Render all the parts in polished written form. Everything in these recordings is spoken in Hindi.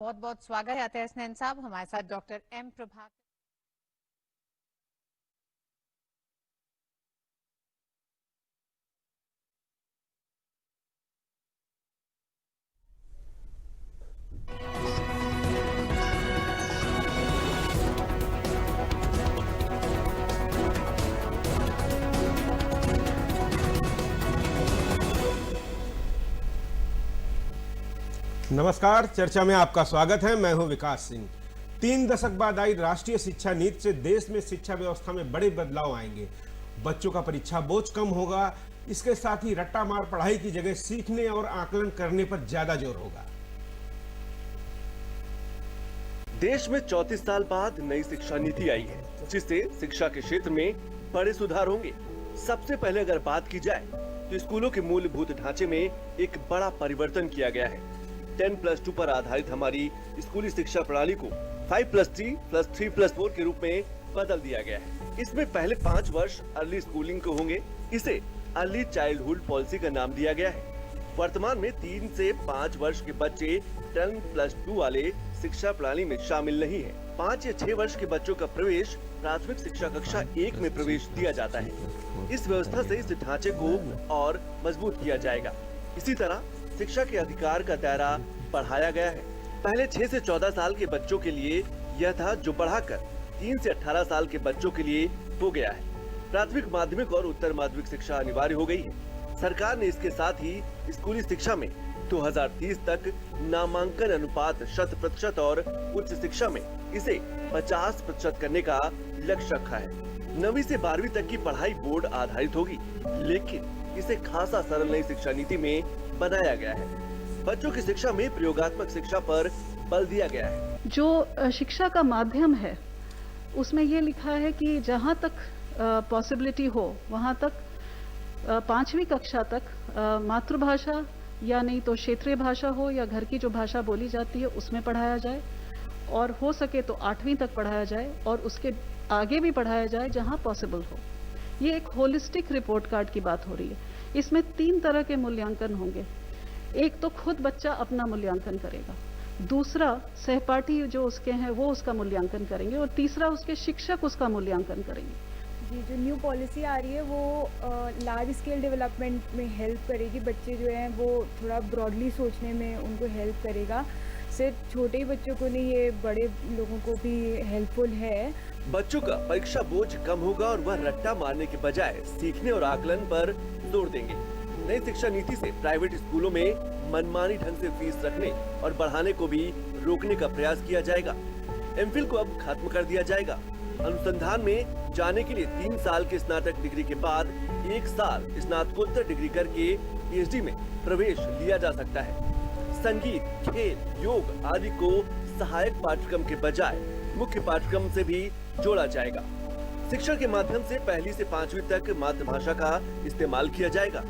बहुत बहुत स्वागत है हसनैन साहब। हमारे साथ डॉक्टर एम प्रभाकर। नमस्कार, चर्चा में आपका स्वागत है। मैं हूं विकास सिंह। 3 दशक बाद आई राष्ट्रीय शिक्षा नीति से देश में शिक्षा व्यवस्था में बड़े बदलाव आएंगे। बच्चों का परीक्षा बोझ कम होगा। इसके साथ ही रट्टा मार पढ़ाई की जगह सीखने और आकलन करने पर ज्यादा जोर होगा। देश में 34 साल बाद नई शिक्षा नीति आई है, जिससे शिक्षा के क्षेत्र में बड़े सुधार होंगे। सबसे पहले अगर बात की जाए तो स्कूलों के मूलभूत ढांचे में एक बड़ा परिवर्तन किया गया है। 10+2 पर आधारित हमारी स्कूली शिक्षा प्रणाली को 5+3+3+4 के रूप में बदल दिया गया है। इसमें पहले 5 वर्ष अर्ली स्कूलिंग को होंगे। इसे अर्ली चाइल्डहुड पॉलिसी का नाम दिया गया है। वर्तमान में 3 से 5 वर्ष के बच्चे 10+2 वाले शिक्षा प्रणाली में शामिल नहीं है। 5 या 6 वर्ष के बच्चों का प्रवेश प्राथमिक शिक्षा कक्षा 1 में प्रवेश दिया जाता है। इस व्यवस्था से इस ढांचे को और मजबूत किया जाएगा। इसी तरह शिक्षा के अधिकार का दायरा बढ़ाया गया है। पहले 6 से 14 साल के बच्चों के लिए यह था, जो बढ़ाकर 3 से 18 साल के बच्चों के लिए हो गया है। प्राथमिक, माध्यमिक और उत्तर माध्यमिक शिक्षा अनिवार्य हो गई है। सरकार ने इसके साथ ही स्कूली शिक्षा में 2030 तक नामांकन अनुपात 100% और उच्च शिक्षा में इसे 50% करने का लक्ष्य रखा है। 9वीं से 12वीं तक की पढ़ाई बोर्ड आधारित होगी, लेकिन इसे खासा सरल नई शिक्षा नीति में बनाया गया है। बच्चों की शिक्षा में प्रयोगात्मक शिक्षा पर बल दिया गया है। जो शिक्षा का माध्यम है उसमें ये लिखा है कि जहाँ तक पॉसिबिलिटी हो वहाँ तक 5वीं कक्षा तक मातृभाषा या नहीं तो क्षेत्रीय भाषा हो या घर की जो भाषा बोली जाती है उसमें पढ़ाया जाए, और हो सके तो 8वीं तक पढ़ाया जाए और उसके आगे भी पढ़ाया जाए जहाँ पॉसिबल हो। ये एक होलिस्टिक रिपोर्ट कार्ड की बात हो रही है। इसमें 3 तरह के मूल्यांकन होंगे। एक तो खुद बच्चा अपना मूल्यांकन करेगा, दूसरा सहपाठी जो उसके हैं वो उसका मूल्यांकन करेंगे, और तीसरा उसके शिक्षक उसका मूल्यांकन करेंगे। जी, जो न्यू पॉलिसी आ रही है वो लार्ज स्केल डेवलपमेंट में हेल्प करेगी। बच्चे जो हैं वो थोड़ा ब्रॉडली सोचने में उनको हेल्प करेगा। सिर्फ छोटे ही बच्चों को नहीं, ये बड़े लोगों को भी हेल्पफुल है। बच्चों का परीक्षा बोझ कम होगा और वह रट्टा मारने के बजाय सीखने और आकलन पर जोर देंगे। नई शिक्षा नीति से प्राइवेट स्कूलों में मनमानी ढंग से फीस रखने और बढ़ाने को भी रोकने का प्रयास किया जाएगा। एमफिल को अब खत्म कर दिया जाएगा। अनुसंधान में जाने के लिए 3 साल की स्नातक डिग्री के बाद 1 साल स्नातकोत्तर डिग्री करके पीएचडी में प्रवेश लिया जा सकता है। संगीत, खेल, योग आदि को सहायक पाठ्यक्रम के बजाय मुख्य पाठ्यक्रम से भी जोड़ा जाएगा। शिक्षा के माध्यम से 1ली से 5वीं तक मातृभाषा का इस्तेमाल किया जाएगा।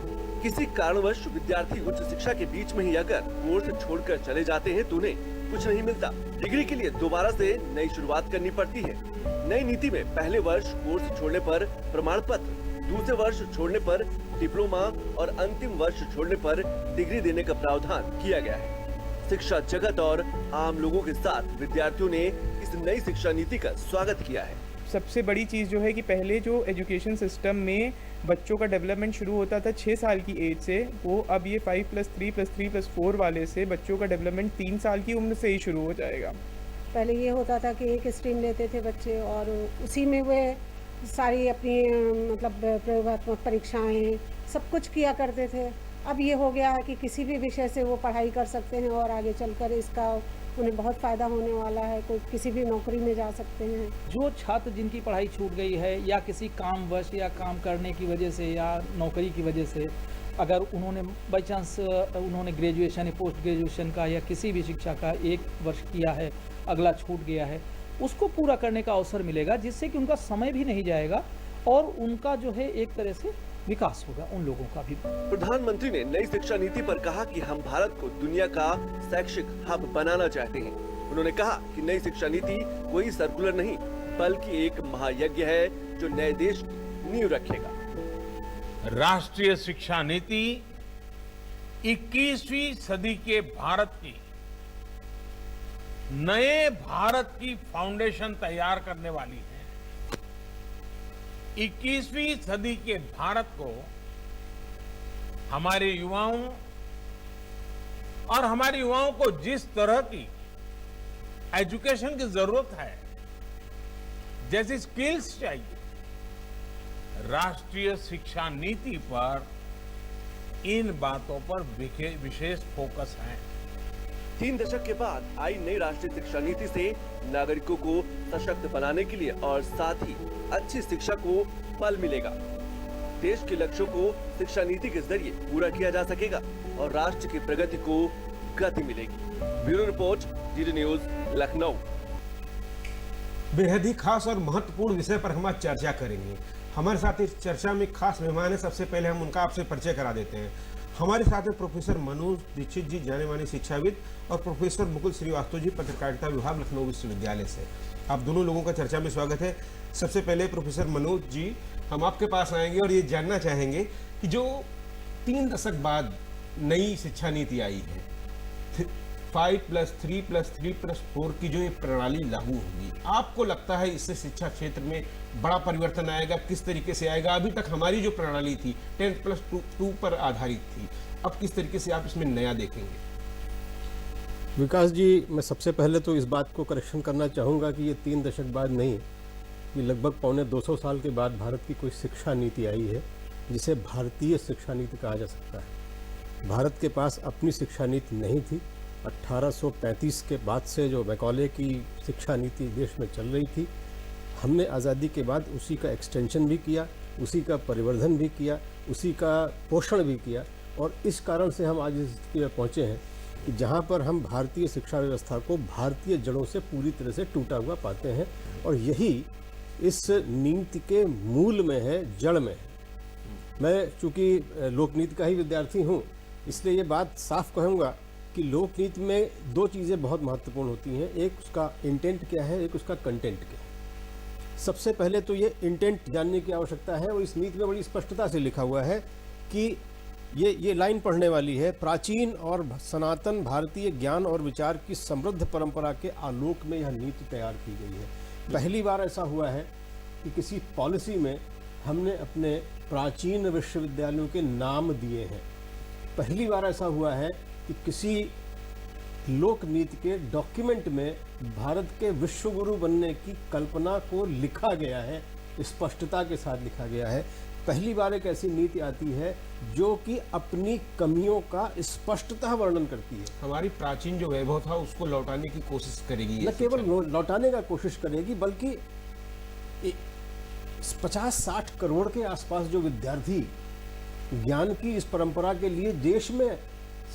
किसी कारणवश विद्यार्थी उच्च शिक्षा के बीच में ही अगर कोर्स छोड़कर चले जाते हैं तो उन्हें कुछ नहीं मिलता। डिग्री के लिए दोबारा से नई शुरुआत करनी पड़ती है। नई नीति में पहले वर्ष कोर्स छोड़ने पर प्रमाण पत्र, दूसरे वर्ष छोड़ने पर डिप्लोमा और अंतिम वर्ष छोड़ने पर डिग्री देने का प्रावधान किया गया है। शिक्षा जगत और आम लोगों के साथ विद्यार्थियों ने इस नई शिक्षा नीति का स्वागत किया है। सबसे बड़ी चीज़ जो है कि पहले जो एजुकेशन सिस्टम में बच्चों का डेवलपमेंट शुरू होता था 6 साल की एज से, वो अब ये 5+3+3+4 वाले से बच्चों का डेवलपमेंट 3 साल की उम्र से ही शुरू हो जाएगा। पहले ये होता था कि एक स्ट्रीम लेते थे बच्चे और उसी में वे सारी अपनी मतलब प्रयोगात्मक परीक्षाएं सब कुछ किया करते थे। अब ये हो गया है कि किसी भी विषय से वो पढ़ाई कर सकते हैं और आगे चलकर इसका उन्हें बहुत फ़ायदा होने वाला है। कोई किसी भी नौकरी में जा सकते हैं। जो छात्र जिनकी पढ़ाई छूट गई है या किसी कामवश या काम करने की वजह से या नौकरी की वजह से, अगर उन्होंने बाई चांस उन्होंने ग्रेजुएशन या पोस्ट ग्रेजुएशन का या किसी भी शिक्षा का 1 वर्ष किया है, अगला छूट गया है, उसको पूरा करने का अवसर मिलेगा, जिससे कि उनका समय भी नहीं जाएगा और उनका जो है एक तरह से विकास होगा उन लोगों का भी। प्रधानमंत्री ने नई शिक्षा नीति पर कहा कि हम भारत को दुनिया का शैक्षिक हब बनाना चाहते हैं। उन्होंने कहा कि नई शिक्षा नीति कोई सर्कुलर नहीं, बल्कि एक महायज्ञ है जो नए देश की नींव रखेगा। राष्ट्रीय शिक्षा नीति 21वीं सदी के भारत की नए भारत की फाउंडेशन तैयार करने वाली है। 21वीं सदी के भारत को हमारे युवाओं और हमारे युवाओं को जिस तरह की एजुकेशन की जरूरत है, जैसी स्किल्स चाहिए, राष्ट्रीय शिक्षा नीति पर इन बातों पर विशेष फोकस है। 3 दशक के बाद आई नई राष्ट्रीय शिक्षा नीति से नागरिकों को सशक्त बनाने के लिए और साथ ही अच्छी शिक्षा को बल मिलेगा। देश के लक्ष्यों को शिक्षा नीति के जरिए पूरा किया जा सकेगा और राष्ट्र की प्रगति को गति मिलेगी। Bureau report, DD news, Lucknow. बेहद ही खास और महत्वपूर्ण विषय पर हम आज चर्चा करेंगे। हमारे साथ इस चर्चा में खास मेहमान है। सबसे पहले हम उनका आपसे परिचय करा देते हैं। हमारे साथ में प्रोफेसर मनोज दीक्षित जी, जाने माने शिक्षाविद, और प्रोफेसर मुकुल श्रीवास्तव जी, पत्रकारिता विभाग, लखनऊ विश्वविद्यालय से। आप दोनों लोगों का चर्चा में स्वागत है। सबसे पहले प्रोफेसर मनोज जी, हम आपके पास आएंगे और ये जानना चाहेंगे कि जो 3 दशक बाद नई शिक्षा नीति आई है, 5+3+3+4 की जो ये प्रणाली लागू होगी, आपको लगता है इससे शिक्षा क्षेत्र में बड़ा परिवर्तन आएगा? किस तरीके से आएगा? अभी तक हमारी जो प्रणाली थी 10+2 पर आधारित थी, अब किस तरीके से आप इसमें नया देखेंगे? विकास जी, मैं सबसे पहले तो इस बात को करेक्शन करना चाहूँगा कि ये 3 दशक बाद नहीं, ये लगभग 250 साल के बाद भारत की कोई शिक्षा नीति आई है जिसे भारतीय शिक्षा नीति कहा जा सकता है। भारत के पास अपनी शिक्षा नीति नहीं थी। 1835 के बाद से जो मैकॉले की शिक्षा नीति देश में चल रही थी, हमने आज़ादी के बाद उसी का एक्सटेंशन भी किया, उसी का परिवर्धन भी किया, उसी का पोषण भी किया, और इस कारण से हम आज इस स्थिति में पहुँचे हैं कि जहाँ पर हम भारतीय शिक्षा व्यवस्था को भारतीय जड़ों से पूरी तरह से टूटा हुआ पाते हैं। और यही इस नीति के मूल में है, जड़ में है। मैं चूँकि लोकनीति का ही विद्यार्थी हूँ, इसलिए ये बात साफ कहूँगा कि लोकनीति में 2 चीज़ें बहुत महत्वपूर्ण होती हैं। एक उसका इंटेंट क्या है, एक उसका कंटेंट क्या है। सबसे पहले तो ये इंटेंट जानने की आवश्यकता है, और इस नीति में बड़ी स्पष्टता से लिखा हुआ है कि ये लाइन पढ़ने वाली है, प्राचीन और सनातन भारतीय ज्ञान और विचार की समृद्ध परंपरा के आलोक में यह नीति तैयार की गई है। पहली बार ऐसा हुआ है कि किसी पॉलिसी में हमने अपने प्राचीन विश्वविद्यालयों के नाम दिए हैं। पहली बार ऐसा हुआ है कि किसी लोक नीति के डॉक्यूमेंट में भारत के विश्वगुरु बनने की कल्पना को लिखा गया है, स्पष्टता के साथ लिखा गया है। पहली बार एक ऐसी नीति आती है जो कि अपनी कमियों का स्पष्टतः वर्णन करती है। हमारी प्राचीन जो वैभव था उसको लौटाने की कोशिश करेगी। न केवल लौटाने का कोशिश करेगी, बल्कि 50-60 करोड़ के आसपास जो विद्यार्थी ज्ञान की इस परंपरा के लिए देश में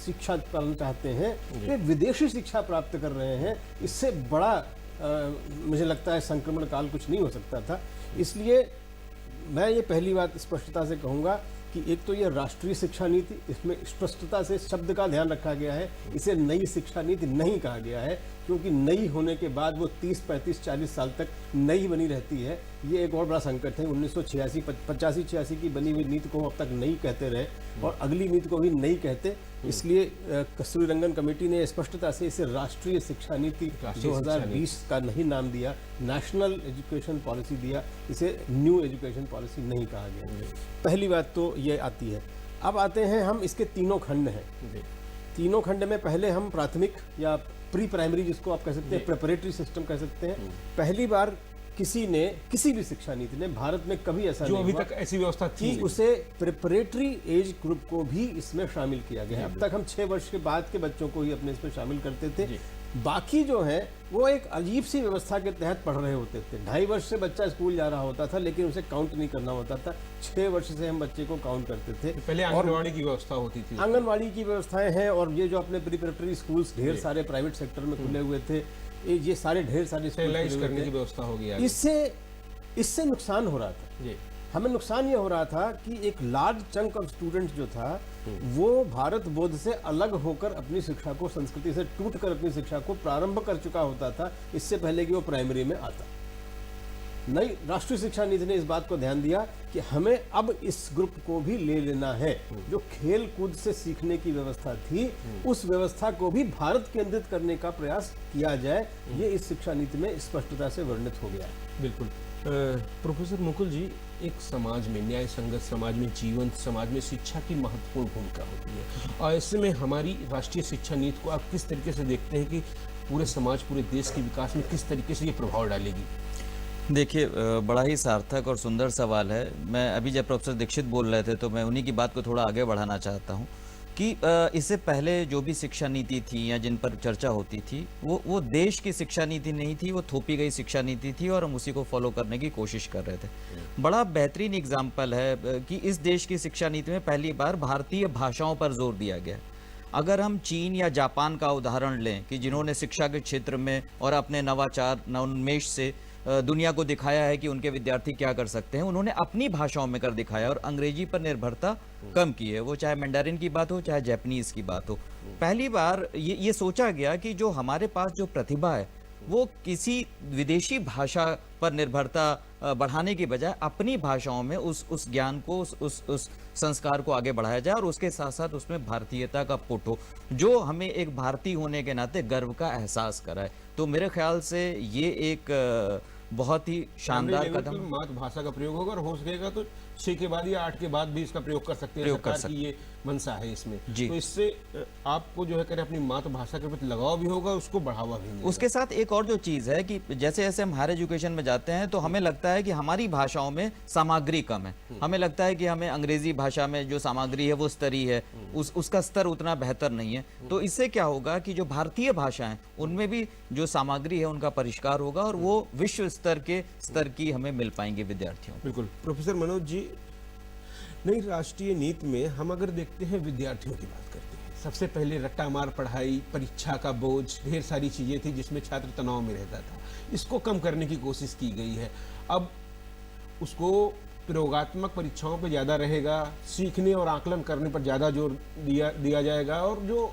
शिक्षा पाना चाहते हैं, वे विदेशी शिक्षा प्राप्त कर रहे हैं। इससे बड़ा मुझे लगता है संक्रमण काल कुछ नहीं हो सकता था। इसलिए मैं ये पहली बात स्पष्टता से कहूँगा कि एक तो ये राष्ट्रीय शिक्षा नीति, इसमें स्पष्टता से शब्द का ध्यान रखा गया है। इसे नई शिक्षा नीति नहीं कहा गया है, क्योंकि नई होने के बाद वो 30, 35, 40 साल तक नई बनी रहती है। ये एक और बड़ा संकट है। 1986, 85-86 की बनी हुई नीति को हम अब तक नई कहते रहे और अगली नीति को भी नई कहते। इसलिए कस्तूरी रंगन कमेटी ने स्पष्टता से इसे राष्ट्रीय शिक्षा नीति 2020 का नहीं नाम दिया, नेशनल एजुकेशन पॉलिसी दिया। इसे न्यू एजुकेशन पॉलिसी नहीं कहा गया। पहली बात तो ये आती है। अब आते हैं हम, इसके 3 खंड हैं। 3 खंड में पहले हम प्राथमिक या प्री प्राइमरी, जिसको आप कह सकते हैं प्रिपरेटरी सिस्टम कह सकते हैं। पहली बार किसी भी शिक्षा नीति ने भारत में कभी ऐसा जो नहीं अभी हुआ तक ऐसी व्यवस्था थी कि उसे प्रिपरेटरी एज ग्रुप को भी इसमें शामिल किया गया है। अब तक हम 6 वर्ष के बाद के बच्चों को ही अपने इसमें शामिल करते थे। बाकी जो है वो एक अजीब सी व्यवस्था के तहत पढ़ रहे होते थे। 2.5 वर्ष से बच्चा स्कूल जा रहा होता था, लेकिन उसे काउंट नहीं करना होता था। 6 वर्ष से हम बच्चे को काउंट करते थे। पहले आंगनवाड़ी की व्यवस्था होती थी। आंगनवाड़ी की व्यवस्थाएं हैं, और ये जो अपने प्रिपरेटरी स्कूल्स ढेर सारे प्राइवेट सेक्टर में खुले हुए थे, ये सारे ढेर सारे स्टेलाइज करने की व्यवस्था हो गई। इससे नुकसान हो रहा था। हमें नुकसान ये हो रहा था कि एक लार्ज चंक ऑफ स्टूडेंट जो था वो भारत बोध से अलग होकर अपनी शिक्षा को, संस्कृति से टूट कर अपनी शिक्षा को प्रारंभ कर चुका होता था, इससे पहले कि वो प्राइमरी में आता। नई राष्ट्रीय शिक्षा नीति ने इस बात को ध्यान दिया कि हमें अब इस ग्रुप को भी ले लेना है। जो खेल कूद से सीखने की व्यवस्था थी, उस व्यवस्था को भी भारत केंद्रित करने का प्रयास किया जाए, ये इस शिक्षा नीति में स्पष्टता से वर्णित हो गया है। बिल्कुल। प्रोफेसर मुकुल जी, एक समाज में, न्याय संगत समाज में, जीवंत समाज में शिक्षा की महत्वपूर्ण भूमिका होती है, और ऐसे में हमारी राष्ट्रीय शिक्षा नीति को आप किस तरीके से देखते हैं कि पूरे समाज, पूरे देश के विकास में किस तरीके से ये प्रभाव डालेगी? देखिए, बड़ा ही सार्थक और सुंदर सवाल है। मैं अभी जब प्रोफेसर दीक्षित बोल रहे थे तो मैं उन्हीं की बात को थोड़ा आगे बढ़ाना चाहता हूँ कि इससे पहले जो भी शिक्षा नीति थी या जिन पर चर्चा होती थी वो देश की शिक्षा नीति नहीं थी, वो थोपी गई शिक्षा नीति थी और हम उसी को फॉलो करने की कोशिश कर रहे थे। बड़ा बेहतरीन एग्जाम्पल है कि इस देश की शिक्षा नीति में पहली बार भारतीय भाषाओं पर जोर दिया गया। अगर हम चीन या जापान का उदाहरण लें कि जिन्होंने शिक्षा के क्षेत्र में और अपने नवाचार, नवोन्मेष से दुनिया को दिखाया है कि उनके विद्यार्थी क्या कर सकते हैं, उन्होंने अपनी भाषाओं में कर दिखाया और अंग्रेजी पर निर्भरता कम की है। वो चाहे मैंडारिन की बात हो, चाहे जापानीज की बात हो। पहली बार ये सोचा गया कि जो हमारे पास जो प्रतिभा है वो किसी विदेशी भाषा पर निर्भरता बढ़ाने की बजाय अपनी भाषाओं में उस ज्ञान को, उस संस्कार को आगे बढ़ाया जाए और उसके साथ साथ उसमें भारतीयता का पुट हो, जो हमें एक भारतीय होने के नाते गर्व का एहसास कराए। तो मेरे ख्याल से ये एक बहुत ही शानदार कदम। मातृभाषा का प्रयोग होगा और हो सकेगा तो 6 के बाद या 8 के बाद भी इसका प्रयोग कर सकते हैं। सरकार की ये मंशा है इसमें। तो इससे आपको जो है करें अपनी मातृभाषा के प्रति लगाव भी होगा, उसको बढ़ावा भी मिलेगा। उसके साथ एक और जो चीज़ है कि जैसे जैसे हम हायर एजुकेशन में जाते हैं तो हमें लगता है कि हमारी भाषाओं में सामग्री कम है। हमें लगता है कि हमें अंग्रेजी भाषा में जो सामग्री है वो स्तरीय है, उसका स्तर उतना बेहतर नहीं है। तो इससे क्या होगा कि जो भारतीय भाषाएं उनमें भी जो सामग्री है उनका परिष्कार होगा और वो विश्व स्तर की हमें मिल पाएंगे विद्यार्थियों। बिल्कुल। प्रोफेसर मनोज जी, नई राष्ट्रीय नीति में हम अगर देखते हैं विद्यार्थियों की बात करते हैं, सबसे पहले रट्टामार पढ़ाई, परीक्षा का बोझ, ढेर सारी चीजें थी जिसमें छात्र तनाव में रहता था। इसको कम करने की कोशिश की गई है। अब उसको प्रयोगात्मक परीक्षाओं पर ज्यादा रहेगा, सीखने और आकलन करने पर ज्यादा जोर दिया जाएगा और जो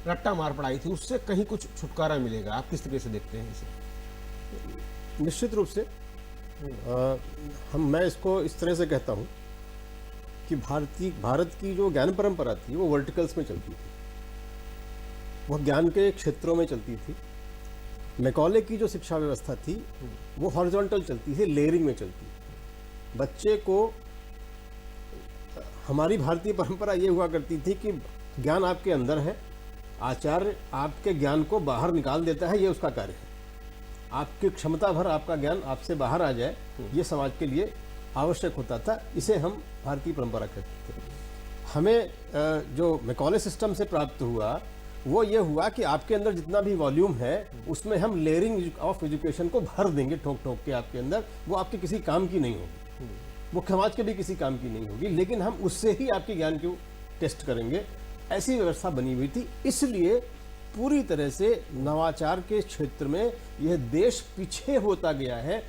रट्टामार पढ़ाई थी उससे कहीं कुछ छुटकारा मिलेगा। आप किस तरह से देखते हैं इसे? निश्चित रूप से मैं इसको इस तरह से कहता हूं कि भारत की जो ज्ञान परंपरा थी वो वर्टिकल्स में चलती थी, वो ज्ञान के क्षेत्रों में चलती थी। मैकॉले की जो शिक्षा व्यवस्था थी वो हॉरिजॉन्टल चलती थी, लेयरिंग में चलती थी। बच्चे को, हमारी भारतीय परंपरा ये हुआ करती थी कि ज्ञान आपके अंदर है, आचार्य आपके ज्ञान को बाहर निकाल देता है, ये उसका कार्य है। आपकी क्षमता भर आपका ज्ञान आपसे बाहर आ जाए, ये समाज के लिए आवश्यक होता था। इसे हम भारतीय परंपरा कहते थे। हमें जो मैकॉले सिस्टम से प्राप्त हुआ वो ये हुआ कि आपके अंदर जितना भी वॉल्यूम है उसमें हम लेयरिंग ऑफ एजुकेशन को भर देंगे ठोक ठोक के आपके अंदर। वो आपके किसी काम की नहीं होगी, वो समाज के भी किसी काम की नहीं होगी, लेकिन हम उससे ही आपके ज्ञान को टेस्ट करेंगे। ऐसी व्यवस्था बनी हुई थी। इसलिए पूरी तरह से नवाचार के क्षेत्र में यह देश पीछे होता गया है।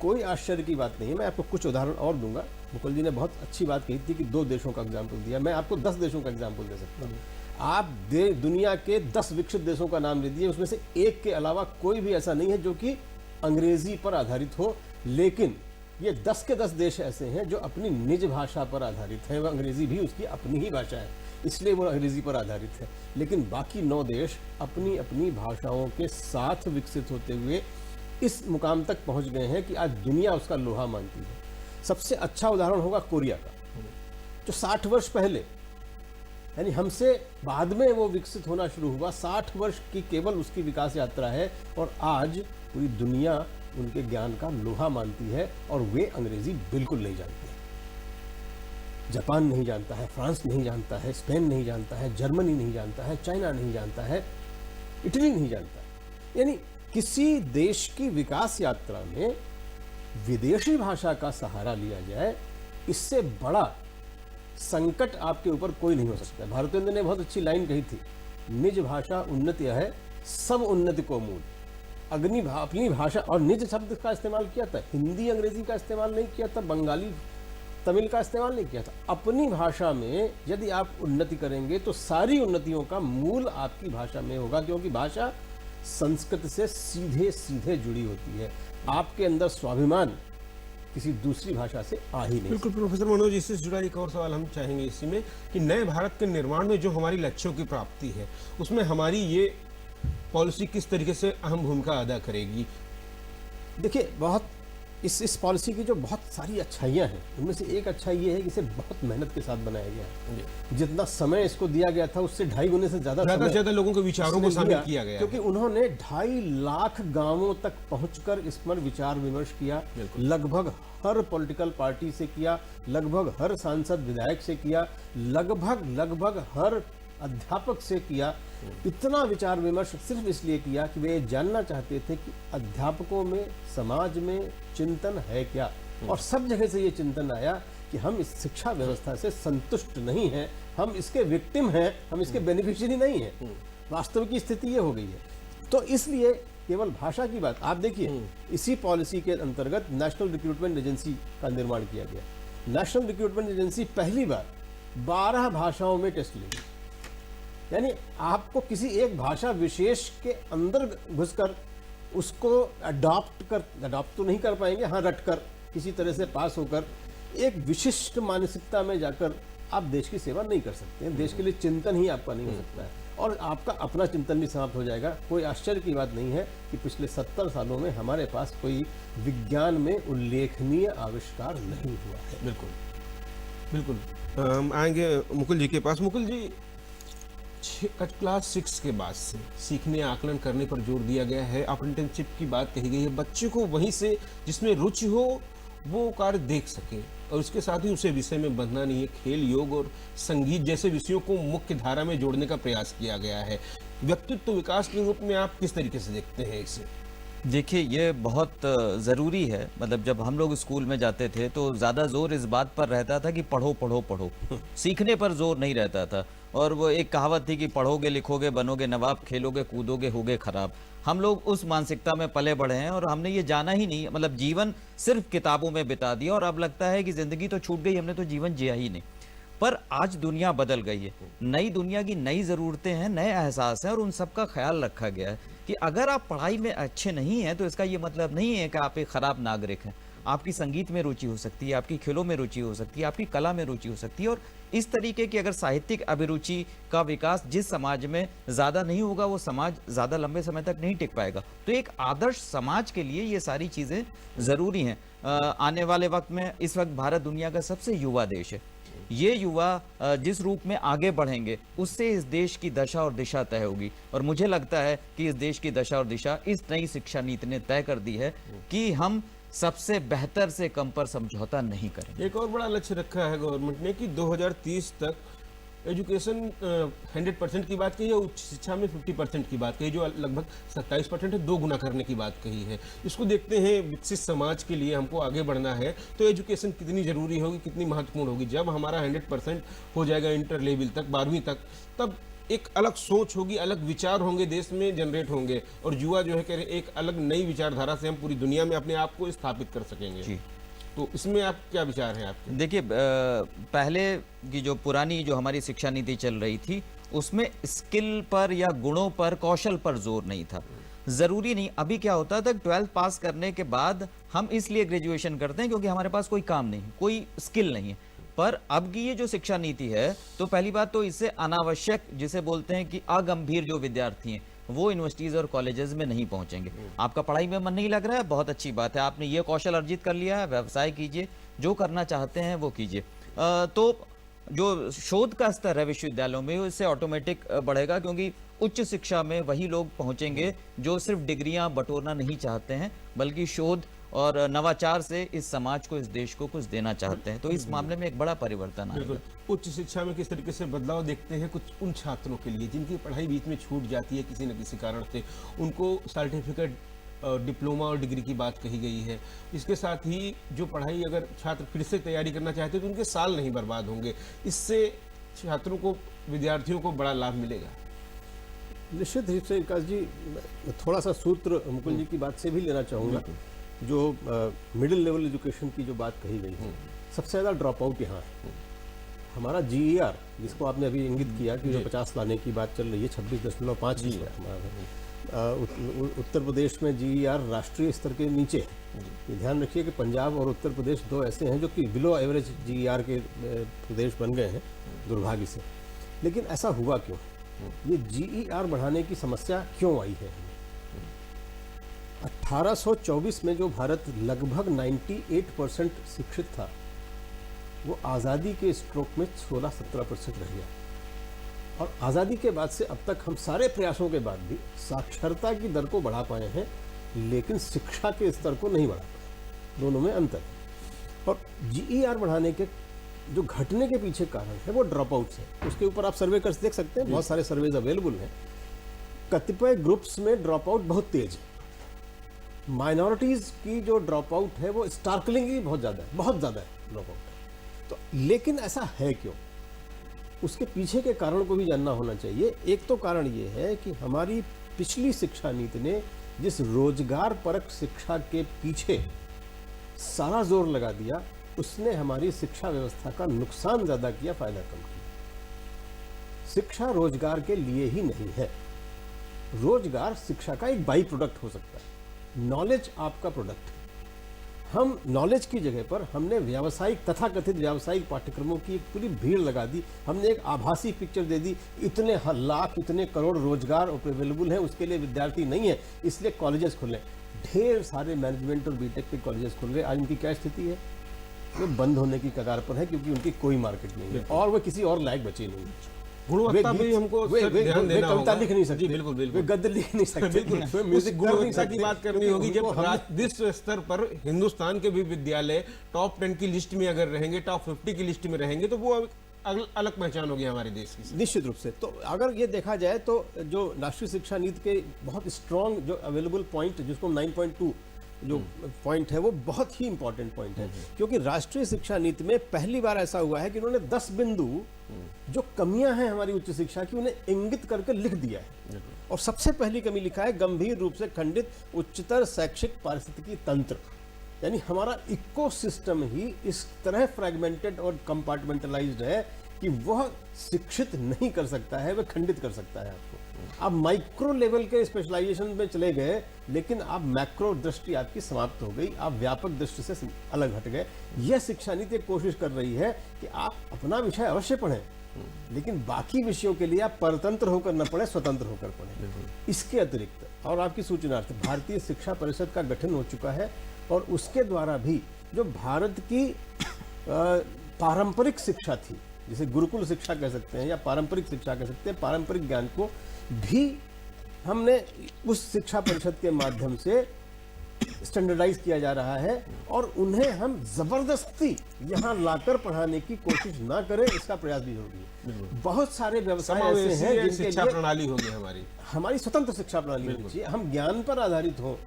कोई आश्चर्य की बात नहीं है। मैं आपको कुछ उदाहरण और दूंगा। मुकुल जी ने बहुत अच्छी बात कही थी कि 2 देशों का एग्जाम्पल दिया, मैं आपको 10 देशों का एग्जाम्पल दे सकता हूँ। आप दुनिया के 10 विकसित देशों का नाम ले दिए, उसमें से एक के अलावा कोई भी ऐसा नहीं है जो कि अंग्रेजी पर आधारित हो। लेकिन ये 10 के 10 देश ऐसे हैं जो अपनी निज भाषा पर आधारित है। वह अंग्रेजी भी उसकी अपनी ही भाषा है, इसलिए वो अंग्रेजी पर आधारित है। लेकिन बाकी 9 देश अपनी अपनी भाषाओं के साथ विकसित होते हुए इस मुकाम तक पहुंच गए हैं कि आज दुनिया उसका लोहा मानती है। सबसे अच्छा उदाहरण होगा कोरिया का, जो 60 वर्ष पहले, यानी हमसे बाद में वो विकसित होना शुरू हुआ। 60 वर्ष की केवल उसकी विकास यात्रा है और आज पूरी दुनिया उनके ज्ञान का लोहा मानती है और वे अंग्रेजी बिल्कुल नहीं जानते। जापान नहीं जानता है, फ्रांस नहीं जानता है, स्पेन नहीं जानता है, जर्मनी नहीं जानता है, चाइना नहीं जानता है, इटली नहीं जानता है। यानी किसी देश की विकास यात्रा में विदेशी भाषा का सहारा लिया जाए, इससे बड़ा संकट आपके ऊपर कोई नहीं हो सकता। भारतेंद्र ने बहुत अच्छी लाइन कही थी, निज भाषा उन्नति है, सब उन्नति को मूल। अपनी भाषा, और निज शब्द का इस्तेमाल किया था, हिंदी अंग्रेजी का इस्तेमाल नहीं किया था, बंगाली तमिल का इस्तेमाल नहीं किया था। अपनी भाषा में यदि आप उन्नति करेंगे तो सारी उन्नतियों का मूल आपकी भाषा में होगा, क्योंकि भाषा संस्कृत से सीधे सीधे जुड़ी होती है। आपके अंदर स्वाभिमान किसी दूसरी भाषा से आ ही नहीं बिल्कुल। प्रोफेसर मनोज, इससे जुड़ा एक और सवाल हम चाहेंगे इसी में कि नए भारत के निर्माण में जो हमारी लक्ष्यों की प्राप्ति है उसमें हमारी ये पॉलिसी किस तरीके से अहम भूमिका अदा करेगी? देखिए, बहुत इस पॉलिसी की जो बहुत सारी अच्छाइयाँ हैं, उनमें से एक अच्छाई ये है कि इसे बहुत मेहनत के साथ बनाया गया है। जितना समय इसको दिया गया था उससे 2.5 गुने से ज़्यादा लोगों के विचारों को शामिल किया गया, क्योंकि उन्होंने 2.5 लाख गांवों तक पहुंचकर इस पर विचार विमर्श किया। लगभग हर पॉलिटिकल पार्टी से किया, लगभग हर सांसद विधायक से किया, लगभग हर अध्यापक से किया। इतना विचार विमर्श सिर्फ इसलिए किया कि वे जानना चाहते थे कि अध्यापकों में, समाज में चिंतन है क्या। और सब जगह से ये चिंतन आया कि हम इस शिक्षा व्यवस्था से संतुष्ट नहीं हैं, हम इसके विक्टिम हैं, हम इसके बेनिफिशियरी नहीं हैं। वास्तव की स्थिति ये हो गई है। तो इसलिए केवल भाषा की बात, आप देखिए, इसी पॉलिसी के अंतर्गत नेशनल रिक्रूटमेंट एजेंसी का निर्माण किया गया। नेशनल रिक्रूटमेंट एजेंसी पहली बार 12 भाषाओं में टेस्ट लेगी। यानी आपको किसी एक भाषा विशेष के अंदर घुसकर उसको अडॉप्ट तो नहीं कर पाएंगे, हाँ रटकर किसी तरह से पास होकर एक विशिष्ट मानसिकता में जाकर आप देश की सेवा नहीं कर सकते हैं। देश के लिए चिंतन ही आपका नहीं हो सकता है और आपका अपना चिंतन भी समाप्त हो जाएगा। कोई आश्चर्य की बात नहीं है कि पिछले 70 सालों में हमारे पास कोई विज्ञान में उल्लेखनीय आविष्कार नहीं हुआ है। बिल्कुल। हम आएंगे मुकुल जी के पास। मुकुल जी, क्लास 6 के बाद से सीखने आकलन करने पर जोर दिया गया है। अप्रेंटिसशिप की बात कही गई है। बच्चे को वहीं से जिसमें रुचि हो वो कार्य देख सके और उसके साथ ही उसे विषय में बंधना नहीं है। खेल, योग और संगीत जैसे विषयों को मुख्य धारा में जोड़ने का प्रयास किया गया है। व्यक्तित्व विकास के रूप में आप किस तरीके से देखते हैं इसे? देखिए, ये बहुत ज़रूरी है। मतलब जब हम लोग स्कूल में जाते थे तो ज़्यादा जोर इस बात पर रहता था कि पढ़ो पढ़ो पढ़ो, सीखने पर जोर नहीं रहता था। और वो एक कहावत थी कि पढ़ोगे लिखोगे बनोगे नवाब, खेलोगे कूदोगे होगे खराब। हम लोग उस मानसिकता में पले बढ़े हैं और हमने ये जाना ही नहीं, मतलब जीवन सिर्फ किताबों में बिता दिया और अब लगता है कि ज़िंदगी तो छूट गई, हमने तो जीवन जिया ही नहीं। पर आज दुनिया बदल गई है, नई दुनिया की नई ज़रूरतें हैं, नए एहसास हैं और उन सब का ख्याल रखा गया है कि अगर आप पढ़ाई में अच्छे नहीं हैं तो इसका ये मतलब नहीं है कि आप एक ख़राब नागरिक हैं। आपकी संगीत में रुचि हो सकती है, आपकी खेलों में रुचि हो सकती है, आपकी कला में रुचि हो सकती है। और इस तरीके की अगर साहित्यिक अभिरुचि का विकास जिस समाज में ज़्यादा नहीं होगा वो समाज ज़्यादा लंबे समय तक नहीं टिक पाएगा। तो एक आदर्श समाज के लिए ये सारी चीज़ें ज़रूरी हैं। आने वाले वक्त में, इस वक्त भारत दुनिया का सबसे युवा देश है। ये युवा जिस रूप में आगे बढ़ेंगे उससे इस देश की दशा और दिशा तय होगी। और मुझे लगता है कि इस देश की दशा और दिशा इस नई शिक्षा नीति ने तय कर दी है कि हम सबसे बेहतर से कम पर समझौता नहीं करेंगे। एक और बड़ा लक्ष्य रखा है गवर्नमेंट ने कि 2030 तक एजुकेशन 100% की बात कही है, उच्च शिक्षा में 50% की बात कही, जो लगभग 27% है, 2 गुना करने की बात कही है। इसको देखते हैं, विकसित समाज के लिए हमको आगे बढ़ना है तो एजुकेशन कितनी ज़रूरी होगी, कितनी महत्वपूर्ण होगी। जब हमारा 100% हो जाएगा इंटर लेवल तक, 12वीं तक, तब एक अलग सोच होगी, अलग विचार होंगे, देश में जनरेट होंगे और युवा जो है कह रहे एक अलग नई विचारधारा से हम पूरी दुनिया में अपने आप को स्थापित कर सकेंगे। जी। तो इसमें आप क्या विचार हैं आपके? देखिए, पहले की जो पुरानी जो हमारी शिक्षा नीति चल रही थी उसमें स्किल पर या गुणों पर, कौशल पर जोर नहीं था। ज़रूरी नहीं। अभी क्या होता था, 12th पास करने के बाद हम इसलिए ग्रेजुएशन करते हैं क्योंकि हमारे पास कोई काम नहीं, कोई स्किल नहीं है। पर अब की ये जो शिक्षा नीति है तो पहली बात तो इससे अनावश्यक, जिसे बोलते हैं कि अगंभीर जो विद्यार्थी हैं वो यूनिवर्सिटीज़ और कॉलेजेस में नहीं पहुंचेंगे। आपका पढ़ाई में मन नहीं लग रहा है, बहुत अच्छी बात है, आपने ये कौशल अर्जित कर लिया है, व्यवसाय कीजिए, जो करना चाहते हैं वो कीजिए। तो जो शोध का स्तर है विश्वविद्यालयों में इससे ऑटोमेटिक बढ़ेगा, क्योंकि उच्च शिक्षा में वही लोग पहुंचेंगे जो सिर्फ डिग्रियां बटोरना नहीं चाहते हैं बल्कि शोध और नवाचार से इस समाज को, इस देश को कुछ देना चाहते हैं। तो इस मामले में एक बड़ा परिवर्तन आएगा। उच्च शिक्षा में किस तरीके से बदलाव देखते हैं कुछ उन छात्रों के लिए जिनकी पढ़ाई बीच में छूट जाती है किसी न किसी कारण से, उनको सर्टिफिकेट, डिप्लोमा और डिग्री की बात कही गई है। इसके साथ ही जो पढ़ाई अगर छात्र फिर से तैयारी करना चाहते हैं तो उनके साल नहीं बर्बाद होंगे। इससे छात्रों को, विद्यार्थियों को बड़ा लाभ मिलेगा। निश्चित रूप से विकास जी, थोड़ा सा सूत्र मुकुल जी की बात से भी लेना चाहूँगा। जो मिडिल लेवल एजुकेशन की जो बात कही गई है, सबसे ज़्यादा ड्रॉप आउट यहाँ है। हमारा GER, जिसको आपने अभी इंगित किया कि जो 50 लाने की बात चल रही है, 26.5% हमारा उत्तर प्रदेश में GER राष्ट्रीय स्तर के नीचे है। ये ध्यान रखिए कि पंजाब और उत्तर प्रदेश दो ऐसे हैं जो कि बिलो एवरेज GER के प्रदेश बन गए हैं दुर्भाग्य से। लेकिन ऐसा हुआ क्यों? ये GER बढ़ाने की समस्या क्यों आई है? 1824 में जो भारत लगभग 98% शिक्षित था, वो आज़ादी के स्ट्रोक में 16-17% रह गया। और आज़ादी के बाद से अब तक हम सारे प्रयासों के बाद भी साक्षरता की दर को बढ़ा पाए हैं, लेकिन शिक्षा के स्तर को नहीं बढ़ा पाए। दोनों में अंतर है। और GER बढ़ाने के जो घटने के पीछे कारण है वो ड्रॉप आउट्स है। उसके ऊपर आप सर्वे कर देख सकते हैं, बहुत सारे सर्वेज अवेलेबल हैं। कतिपय ग्रुप्स में ड्रॉप आउट बहुत तेज है। माइनॉरिटीज़ की जो ड्रॉप आउट है वो स्टार्कलिंगली बहुत ज़्यादा है ड्रॉप आउट। तो लेकिन ऐसा है क्यों? उसके पीछे के कारण को भी जानना होना चाहिए। एक तो कारण ये है कि हमारी पिछली शिक्षा नीति ने जिस रोजगार परक शिक्षा के पीछे सारा जोर लगा दिया, उसने हमारी शिक्षा व्यवस्था का नुकसान ज़्यादा किया, फायदा कम किया। शिक्षा रोजगार के लिए ही नहीं है। रोजगार शिक्षा का एक बाई प्रोडक्ट हो सकता है। नॉलेज आपका प्रोडक्ट है। हम नॉलेज की जगह पर हमने व्यावसायिक तथाकथित व्यावसायिक पाठ्यक्रमों की एक पूरी भीड़ लगा दी। हमने एक आभासी पिक्चर दे दी, इतने लाख इतने करोड़ रोजगार अवेलेबल हैं, उसके लिए विद्यार्थी नहीं है, इसलिए कॉलेजेस खुले। ढेर सारे मैनेजमेंट और बीटेक के कॉलेजेस खुल गए। आज उनकी क्या स्थिति है? वो बंद होने की कगार पर है, क्योंकि उनकी कोई मार्केट नहीं है और वो किसी और लायक बचे नहीं। गुणवत्ता पे हमको ध्यान देना होगा। कविता लिख नहीं सकते, बिल्कुल वे गद्य लिख नहीं सकते, बिल्कुल म्यूजिक गुणवत्ता की बात करनी होगी। जब विश्व स्तर पर हिंदुस्तान के भी विद्यालय टॉप 10 की लिस्ट में अगर रहेंगे, टॉप 50 की लिस्ट में रहेंगे, तो वो अलग पहचान होगी हमारे देश की। निश्चित रूप से। तो अगर ये देखा जाए तो जो राष्ट्रीय शिक्षा नीति के बहुत स्ट्रॉन्ग जो अवेलेबल पॉइंट, जिसको 9.2 जो पॉइंट है, वो बहुत ही इंपॉर्टेंट पॉइंट है। क्योंकि राष्ट्रीय शिक्षा नीति में पहली बार ऐसा हुआ है कि उन्होंने 10 बिंदु जो कमियां हैं हमारी उच्च शिक्षा की, उन्हें इंगित करके लिख दिया है। और सबसे पहली कमी लिखा है, गंभीर रूप से खंडित उच्चतर शैक्षिक पारिस्थितिकी तंत्र। यानी हमारा इकोसिस्टम ही इस तरह फ्रैगमेंटेड और कंपार्टमेंटलाइज्ड है कि वह शिक्षित नहीं कर सकता है, वह खंडित कर सकता है आपको। आप माइक्रो लेवल के स्पेशलाइजेशन में चले गए, लेकिन आप मैक्रो दृष्टि आपकी समाप्त हो गई, आप व्यापक दृष्टि से अलग हट गए। यह शिक्षा नीति कोशिश कर रही है कि आप अपना विषय अवश्य पढ़ें, लेकिन बाकी विषयों के लिए आप परतंत्र होकर न पढ़ें, स्वतंत्र होकर पढ़ें। इसके अतिरिक्त और आपकी सूचनार्थ भारतीय शिक्षा परिषद का गठन हो चुका है, और उसके द्वारा भी जो भारत की पारंपरिक शिक्षा थी, जिसे गुरुकुल शिक्षा कह सकते हैं या पारंपरिक शिक्षा कह सकते हैं, पारंपरिक ज्ञान को भी हमने उस शिक्षा परिषद के माध्यम से स्टैंडर्डाइज किया जा रहा है, और उन्हें हम जबरदस्ती यहाँ लाकर पढ़ाने की कोशिश ना करें, इसका प्रयास भी जरूरी है। बहुत सारे व्यवसाय ऐसे हैं जिनके शिक्षा लिए प्रणाली होगी हमारी स्वतंत्र शिक्षा प्रणाली होनी चाहिए। हम ज्ञान पर आधारित हो,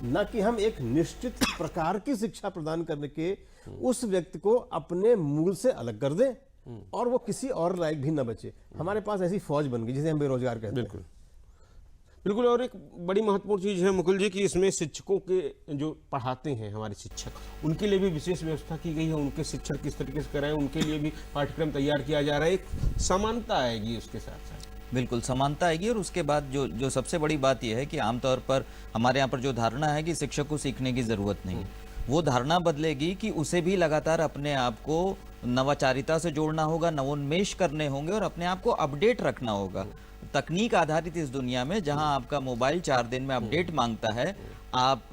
ना कि हम एक निश्चित प्रकार की शिक्षा प्रदान करने के उस व्यक्ति को अपने मूल से अलग कर दें और वो किसी और लायक भी न बचे। हमारे पास ऐसी फौज बन गई जिसे हम बेरोजगार कहते हैं। बिल्कुल। और एक बड़ी महत्वपूर्ण चीज़ है मुकुल जी कि इसमें शिक्षकों के जो पढ़ाते हैं हमारे शिक्षक, उनके लिए भी विशेष व्यवस्था की गई है। उनके शिक्षण किस तरीके से कराएं, उनके लिए भी पाठ्यक्रम तैयार किया जा रहा है। एक समानता आएगी उसके साथ साथ। बिल्कुल समानता आएगी। और उसके बाद जो सबसे बड़ी बात यह है कि आमतौर पर हमारे यहाँ पर जो धारणा है कि शिक्षक को सीखने की ज़रूरत नहीं, वो धारणा बदलेगी कि उसे भी लगातार अपने आप को नवाचारिता से जोड़ना होगा, नवोन्मेष करने होंगे और अपने आप को अपडेट रखना होगा। तकनीक आधारित इस दुनिया में जहां आपका मोबाइल 4 दिन में अपडेट मांगता है, आप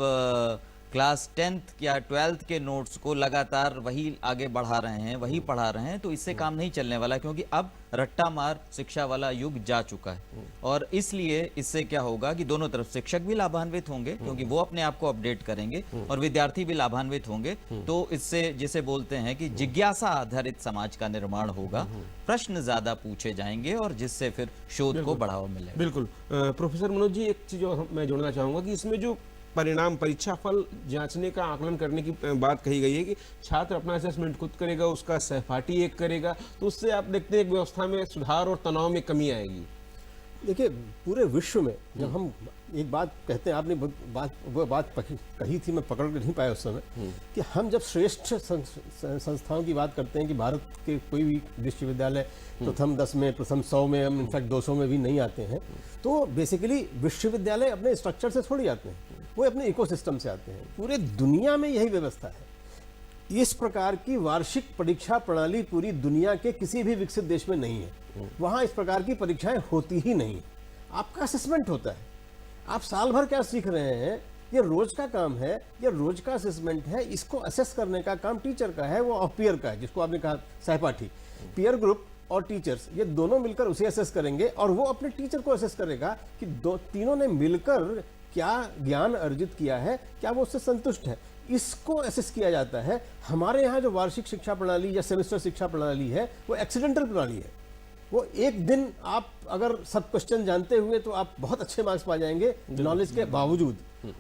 क्लास 10th या 12th के नोट्स को लगातार वही आगे बढ़ा रहे हैं, वही पढ़ा रहे हैं, तो इससे काम नहीं चलने वाला, क्योंकि अब रट्टा मार शिक्षा वाला युग जा चुका है। और इसलिए इससे क्या होगा कि दोनों तरफ शिक्षक भी लाभान्वित होंगे, क्योंकि वो अपने आप को अपडेट करेंगे, और विद्यार्थी भी लाभान्वित होंगे। तो इससे जिसे बोलते हैं कि जिज्ञासा आधारित समाज का निर्माण होगा, प्रश्न ज्यादा पूछे जाएंगे और जिससे फिर शोध को बढ़ावा मिलेगा। बिल्कुल। प्रोफेसर मनोज जी, एक चीज और मैं जोड़ना चाहूंगा कि इसमें जो परिणाम परीक्षा फल जांचने का आकलन करने की बात कही गई है कि छात्र अपना असेसमेंट खुद करेगा, उसका सहपाठी एक करेगा, तो उससे आप देखते हैं एक व्यवस्था में सुधार और तनाव में कमी आएगी। देखिए, पूरे विश्व में जब हम एक बात कहते हैं, आपने वो बात कही थी, मैं पकड़ नहीं पाया उस समय, कि हम जब श्रेष्ठ संस्थाओं की बात करते हैं कि भारत के कोई भी विश्वविद्यालय प्रथम 10 में, प्रथम 100 में, हम इनफैक्ट 200 में भी नहीं आते हैं, तो बेसिकली विश्वविद्यालय अपने स्ट्रक्चर से थोड़ी आते हैं, वो अपने इकोसिस्टम से आते हैं। पूरे दुनिया में यही व्यवस्था है। इस प्रकार की वार्षिक परीक्षा प्रणाली पूरी दुनिया के किसी भी विकसित देश में नहीं है। वहाँ इस प्रकार की परीक्षाएं होती ही नहीं। आपका असेसमेंट होता है, आप साल भर क्या सीख रहे हैं, ये रोज का काम है, ये रोज का असेसमेंट है। इसको असेस करने का काम टीचर का है, वो और पीयर का है, जिसको आपने कहा सहपाठी। पीयर ग्रुप और टीचर्स ये दोनों मिलकर उसे असेस करेंगे और वो अपने टीचर को असेस करेगा कि तीनों ने मिलकर क्या ज्ञान अर्जित किया है, क्या वो उससे संतुष्ट है। इसको असेस किया जाता है। हमारे यहाँ जो वार्षिक शिक्षा प्रणाली या सेमेस्टर शिक्षा प्रणाली है, वो एक्सीडेंटल प्रणाली है। वो एक दिन आप अगर सब क्वेश्चन जानते हुए तो आप बहुत अच्छे मार्क्स पा जाएंगे नॉलेज के बावजूद,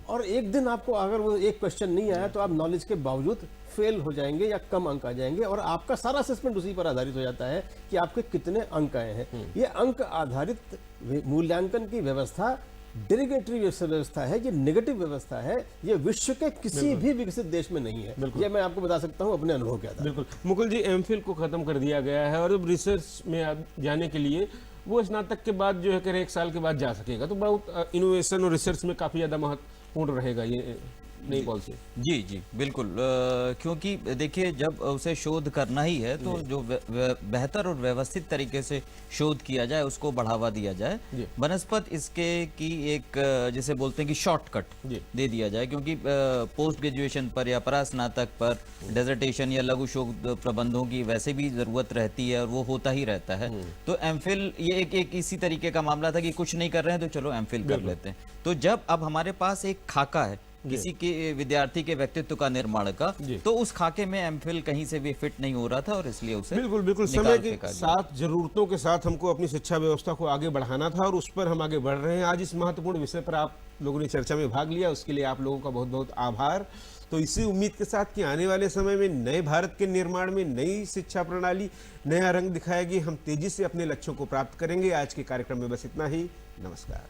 और एक दिन आपको अगर वो एक क्वेश्चन नहीं आया तो आप नॉलेज के बावजूद फेल हो जाएंगे या कम अंक आ जाएंगे, और आपका सारा असेसमेंट उसी पर आधारित हो जाता है कि आपके कितने अंक आए हैं। ये अंक आधारित मूल्यांकन की व्यवस्था डेरिगेटरी व्यवस्था है, ये नेगेटिव व्यवस्था है, ये विश्व के किसी भी विकसित देश में नहीं है। ये मैं आपको बता सकता हूँ अपने अनुभव के आधार। बिल्कुल। मुकुल जी, एमफिल को खत्म कर दिया गया है और अब रिसर्च में जाने के लिए वो स्नातक के बाद जो है कि 1 साल के बाद जा सकेगा, तो बहुत इनोवेशन और रिसर्च में काफ़ी ज़्यादा महत्वपूर्ण रहेगा ये नई पॉलिसी। जी जी बिल्कुल, क्योंकि देखिए जब उसे शोध करना ही है तो जो बेहतर और व्यवस्थित तरीके से शोध किया जाए, उसको बढ़ावा दिया जाए। बनस्पत इसके की एक जिसे बोलते हैं कि शॉर्टकट दे दिया जाए, क्योंकि पोस्ट ग्रेजुएशन पर या परास्नातक पर डेजर्टेशन या लघु शोध प्रबंधों की वैसे भी जरूरत रहती है और वो होता ही रहता है। तो एमफिल ये एक इसी तरीके का मामला था कि कुछ नहीं कर रहे हैं तो चलो एमफिल कर लेते हैं। तो जब अब हमारे पास एक खाका है किसी के विद्यार्थी के व्यक्तित्व का निर्माण का, तो उस खाके में एमफिल कहीं से भी फिट नहीं हो रहा था और इसलिए उसे बिल्कुल समय के साथ जरूरतों के साथ हमको अपनी शिक्षा व्यवस्था को आगे बढ़ाना था और उस पर हम आगे बढ़ रहे हैं। आज इस महत्वपूर्ण विषय पर आप लोगों ने चर्चा में भाग लिया, उसके लिए आप लोगों का बहुत बहुत आभार। तो इसी उम्मीद के साथ कि आने वाले समय में नए भारत के निर्माण में नई शिक्षा प्रणाली नया रंग दिखाएगी, हम तेजी से अपने लक्ष्यों को प्राप्त करेंगे। आज के कार्यक्रम में बस इतना ही। नमस्कार।